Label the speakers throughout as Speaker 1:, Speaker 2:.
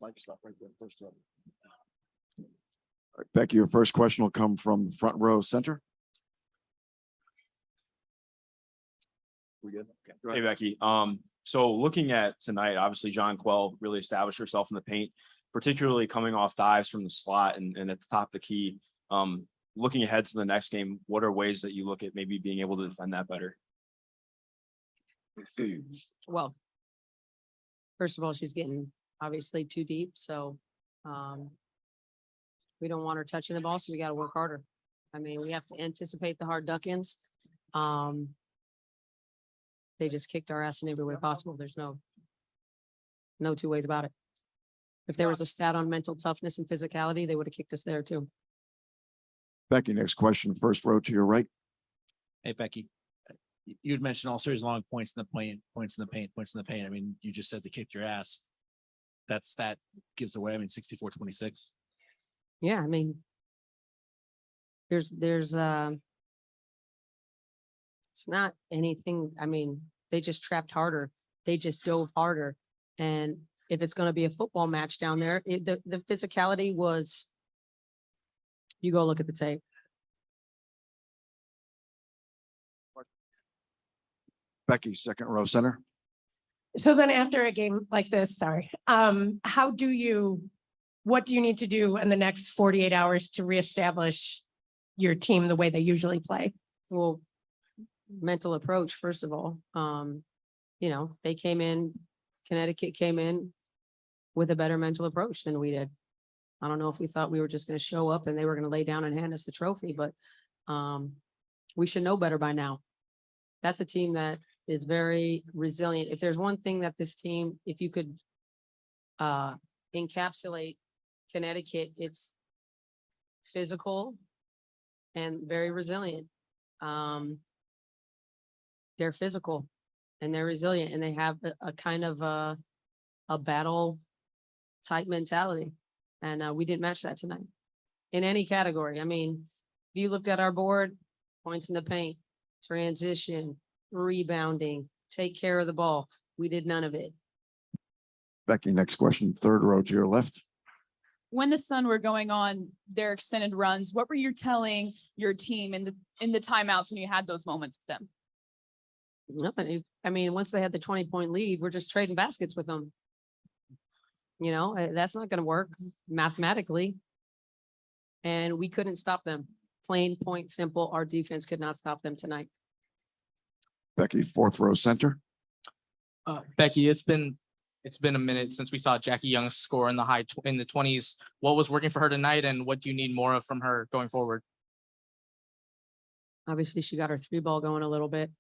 Speaker 1: Microsoft right there, first one.
Speaker 2: All right, Becky, your first question will come from front row center.
Speaker 1: We good? Okay.
Speaker 3: Hey, Becky. So looking at tonight, obviously John Quell really established herself in the paint, particularly coming off dives from the slot and at the top of the key. Looking ahead to the next game, what are ways that you look at maybe being able to defend that better?
Speaker 4: Well, first of all, she's getting obviously too deep, so we don't want her touching the ball, so we got to work harder. I mean, we have to anticipate the hard duck-ins. They just kicked our ass in every way possible. There's no two ways about it. If there was a stat on mental toughness and physicality, they would have kicked us there too.
Speaker 2: Becky, next question, first row to your right.
Speaker 5: Hey, Becky, you had mentioned all series long points in the paint, points in the paint, points in the paint. I mean, you just said they kicked your ass. That gives away, 64-26.
Speaker 4: Yeah, I mean, there's it's not anything. I mean, they just trapped harder. They just dove harder. And if it's going to be a football match down there, the physicality was, you go look at the tape.
Speaker 2: Becky, second row center.
Speaker 6: So then after a game like this, what do you need to do in the next 48 hours to reestablish your team the way they usually play?
Speaker 4: Well, mental approach, first of all. They came in, Connecticut came in with a better mental approach than we did. I don't know if we thought we were just going to show up and they were going to lay down and hand us the trophy, but we should know better by now. That's a team that is very resilient. If there's one thing that this team, if you could encapsulate Connecticut, it's physical and very resilient. They're physical and they're resilient and they have a kind of a battle type mentality. And we didn't match that tonight in any category. I mean, if you looked at our board, points in the paint, transition, rebounding, take care of the ball, we did none of it.
Speaker 2: Becky, next question, third row to your left.
Speaker 7: When the Sun were going on their extended runs, what were you telling your team in the timeouts when you had those moments with them?
Speaker 4: Nothing. I mean, once they had the 20-point lead, we're just trading baskets with them. That's not going to work mathematically. And we couldn't stop them. Plain, point, simple. Our defense could not stop them tonight.
Speaker 2: Becky, fourth row center.
Speaker 8: Becky, it's been a minute since we saw Jackie Young score in the in the 20s. What was working for her tonight, and what do you need more of from her going forward?
Speaker 4: Obviously, she got her three ball going a little bit.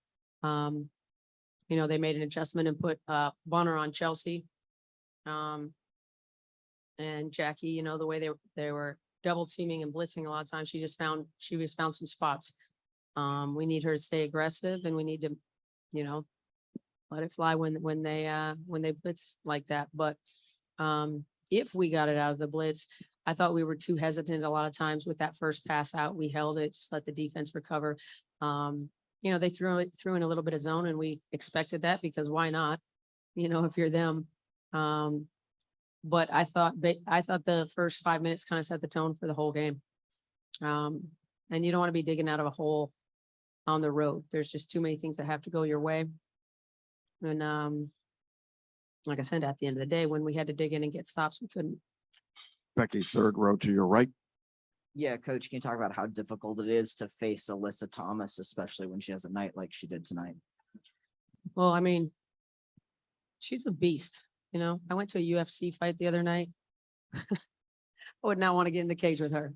Speaker 4: They made an adjustment and put Bonner on Chelsea. And Jackie, the way they were double teaming and blitzing a lot of times, she found some spots. We need her to stay aggressive, and we need to, let it fly when they blitz like that. But if we got it out of the blitz, I thought we were too hesitant a lot of times with that first pass out. We held it, just let the defense recover. They threw in a little bit of zone, and we expected that because why not? If you're them. But I thought the first 5 minutes kind of set the tone for the whole game. And you don't want to be digging out of a hole on the road. There's just too many things that have to go your way. And like I said, at the end of the day, when we had to dig in and get stops, we couldn't.
Speaker 2: Becky, third row to your right.
Speaker 9: Yeah, Coach, can you talk about how difficult it is to face Alyssa Thomas, especially when she has a night like she did tonight?
Speaker 4: Well, I mean, she's a beast. I went to a UFC fight the other night. I would not want to get in the cage with her.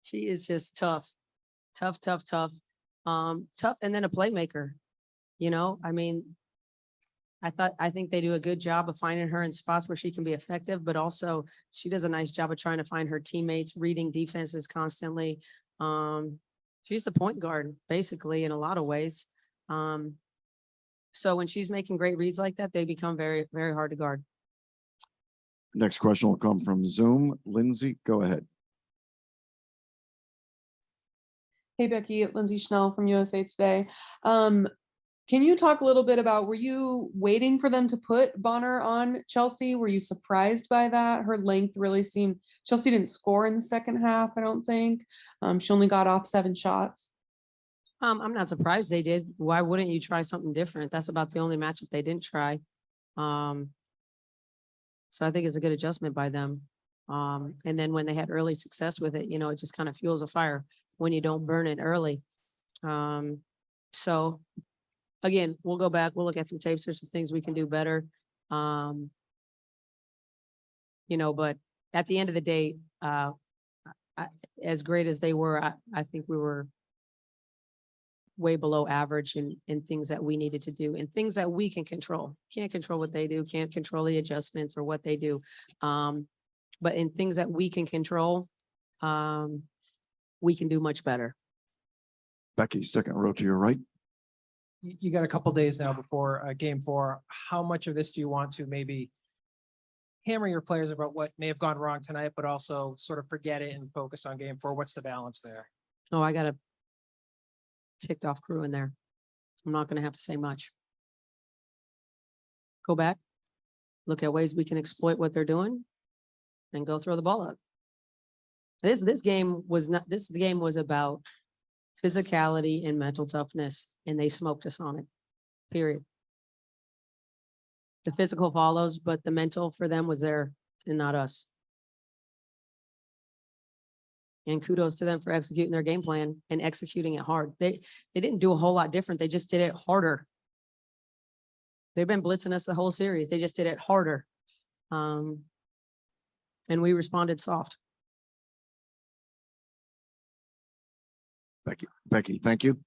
Speaker 4: She is just tough. Tough. And then a playmaker, I mean, I think they do a good job of finding her in spots where she can be effective, but also she does a nice job of trying to find her teammates, reading defenses constantly. She's the point guard, basically, in a lot of ways. So when she's making great reads like that, they become very, very hard to guard.
Speaker 2: Next question will come from Zoom. Lindsay, go ahead.
Speaker 10: Hey, Becky, Lindsay Schnell from USA Today. Can you talk a little bit about, were you waiting for them to put Bonner on Chelsea? Were you surprised by that? Her length really seemed, Chelsea didn't score in the second half, I don't think. She only got off 7 shots.
Speaker 4: I'm not surprised they did. Why wouldn't you try something different? That's about the only matchup they didn't try. So I think it's a good adjustment by them. And then when they had early success with it, it just kind of fuels a fire when you don't burn it early. So again, we'll go back, we'll look at some tapes. There's some things we can do better. But at the end of the day, as great as they were, I think we were way below average in things that we needed to do and things that we can control. Can't control what they do, can't control the adjustments or what they do. But in things that we can control, we can do much better.
Speaker 2: Becky, second row to your right.
Speaker 11: You got a couple days now before game 4. How much of this do you want to maybe hammer your players about what may have gone wrong tonight, but also sort of forget it and focus on game 4? What's the balance there?
Speaker 4: Oh, I got a ticked off crew in there. I'm not going to have to say much. Go back, look at ways we can exploit what they're doing and go throw the ball up. This game was about physicality and mental toughness, and they smoked us on it, period. The physical follows, but the mental for them was there and not us. And kudos to them for executing their game plan and executing it hard. They didn't do a whole lot different. They just did it harder. They've been blitzing us the whole series. They just did it harder. And we responded soft.
Speaker 2: Becky, thank you.